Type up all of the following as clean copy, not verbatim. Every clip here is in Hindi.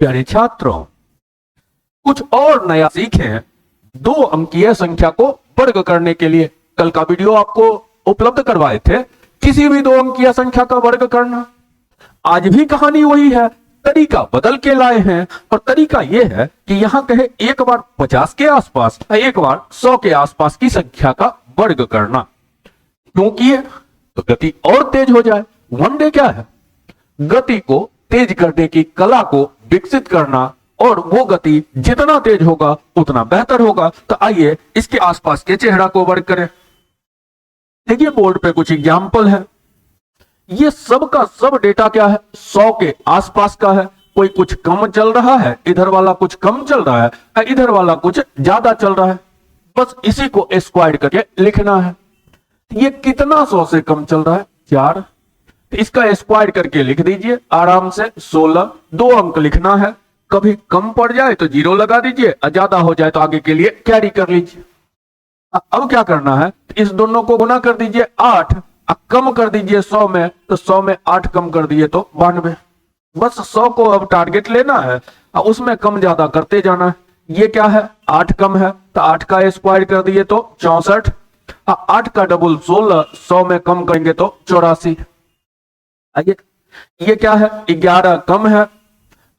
प्यारे छात्रों, कुछ और नया सीखें। 2 अंकीय संख्या को वर्ग करने के लिए कल का वीडियो आपको उपलब्ध करवाए थे, किसी भी 2 अंकीय संख्या का वर्ग करना। आज भी कहानी वही है, तरीका बदल के लाए हैं। और तरीका यह है कि यहाँ कहे एक बार 50 के आसपास, एक बार 100 के आसपास की संख्या का वर्ग करना। क्यों किए? तो गति और तेज हो जाए। वनडे क्या है? गति को तेज करने की कला को विकसित करना, और वो गति जितना तेज होगा उतना बेहतर होगा। तो आइए इसके आसपास के चेहरा को वर्ग करें। देखिए बोर्ड पे कुछ एग्जाम्पल है। ये सब का सब डेटा क्या है? 100 के आसपास का है। कोई कुछ कम चल रहा है, इधर वाला कुछ कम चल रहा है, इधर वाला कुछ ज्यादा चल रहा है। बस इसी को स्क्वायर करके लिखना है। ये कितना 100 से कम चल रहा है? 4। इसका स्क्वायर करके लिख दीजिए आराम से 16। 2 अंक लिखना है। कभी कम पड़ जाए तो 0 लगा दीजिए, ज्यादा हो जाए तो आगे के लिए कैरी कर लीजिए। अब क्या करना है? इस दोनों को गुना कर दीजिए 8, कम कर दीजिए 100 में, तो 100 में 8 कम कर दिए तो 92। बस 100 को अब टारगेट लेना है, उसमें कम ज्यादा करते जाना है। ये क्या है? 8 कम है, तो 8 का स्क्वायर कर दिए तो 64। 8 का डबल 16, 100 में कम करेंगे तो 84। ये क्या है? 11 कम है,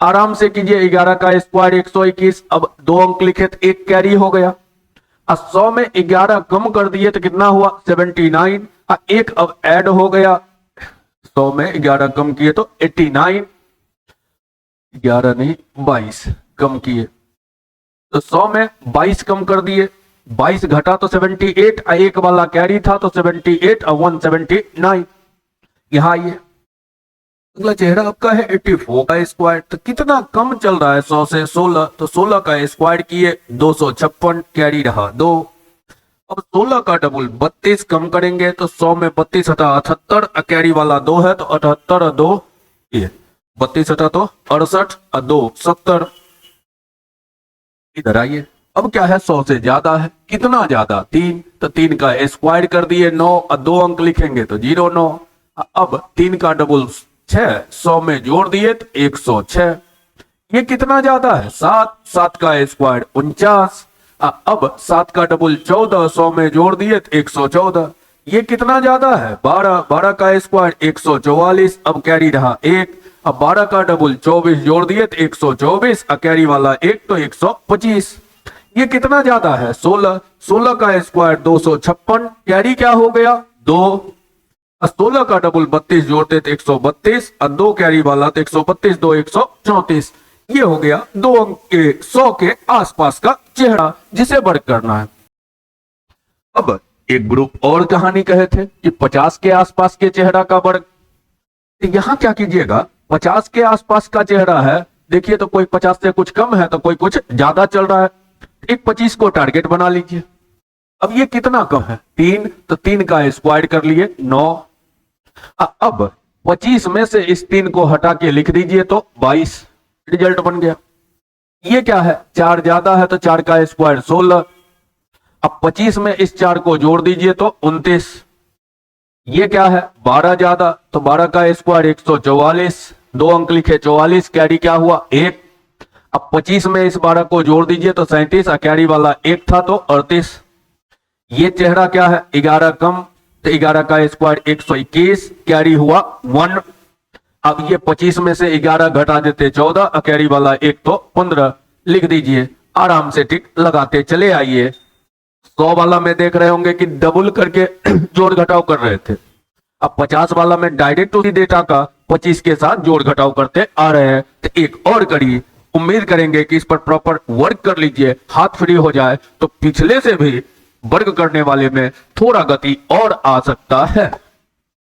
आराम से कीजिए। 11 का स्क्वायर 121। अब 2 अंक लिखे तो 1 कैरी हो गया। 100 में 11 कम कर दिए तो कितना हुआ? 79। 1 अब ऐड हो गया। 100 में 11 कम किए तो 89। 11 नहीं 22 कम किए, तो 100 में 22 कम कर दिए। 22 घटा तो 78। 1 वाला कैरी था तो 78 और 179। यहां ये अगला चेहरा आपका है 84 का स्क्वायर। तो कितना कम चल रहा है 100 से? 16। तो 16 का स्क्वायर किए 256, कैरी रहा 2। अब 16 का डबल 32 कम करेंगे तो 100 में 32 हटा 78, कैरी वाला 2 है तो 78 और 2 ये 32 हटा तो 68 और 2 70। इधर आइए, अब क्या है? 100 से ज्यादा है। कितना ज्यादा? 3। तो 3 का स्क्वायर कर दिए 9 और 2 अंक लिखेंगे तो 09। अब 3 का डबल 6, 100 में जोड़ दिए तो 106। ये कितना ज्यादा है? 7। 7 का स्क्वायर 49। अब 7 का डबल 14, 100 में जोड़ दिए तो 114। ये कितना ज्यादा है? 12। 12 का स्क्वायर 144। अब कैरी रहा 1। अब 12 का डबल 24 जोड़ दिए तो 124, कैरी वाला 1 तो 125। ये कितना ज्यादा है? 16। 16 का स्क्वायर 256, कैरी क्या हो गया? 2। 16 का डबल 32 जोड़ते थे 132, और 2 कैरी वाला तो 132, 2 134। ये हो गया 2 अंक के 100 के आसपास का चेहरा जिसे वर्ग करना है। अब एक ग्रुप और कहानी कहे थे कि 50 के आसपास के चेहरा का वर्ग। यहां क्या कीजिएगा? 50 के आसपास का चेहरा है। देखिए तो कोई 50 से कुछ कम है तो कोई कुछ ज्यादा चल रहा है। एक 25 को टारगेट बना लीजिए। अब ये कितना कम है? 3। तो 3 का स्क्वायर कर लिए 9। अब 25 में से इस 3 को हटा के लिख दीजिए तो 22। रिजल्ट बन गया। ये क्या है? 4 ज्यादा है तो 4 का स्क्वायर 16। अब 25 में इस 4 को जोड़ दीजिए तो 29। ये क्या है? 12 ज्यादा, तो 12 का स्क्वायर 144। 2 अंक लिखे 44, कैरी क्या हुआ? 1। अब 25 में इस 12 को जोड़ दीजिए तो 37, कैरी वाला 1 था तो 38। ये चेहरा क्या है? 11 कम, तो 11 का स्क्वायर 121, कैरी हुआ 1। अब ये 25 में से 11 घटा देते 14, कैरी वाला 1 तो 15। लिख दीजिए, आराम से टिक लगाते चले आइए। 100 वाला में देख रहे होंगे कि डबल करके जोड़ घटाव कर रहे थे। अब 50 वाला में डायरेक्ट उसी डेटा का 25 के साथ जोड़ घटाव करते आ रहे हैं। तो एक और करिए, उम्मीद करेंगे कि इस पर प्रॉपर वर्क कर लीजिए, हाथ फ्री हो जाए तो पिछले से भी वर्क करने वाले में थोड़ा गति और आ सकता है।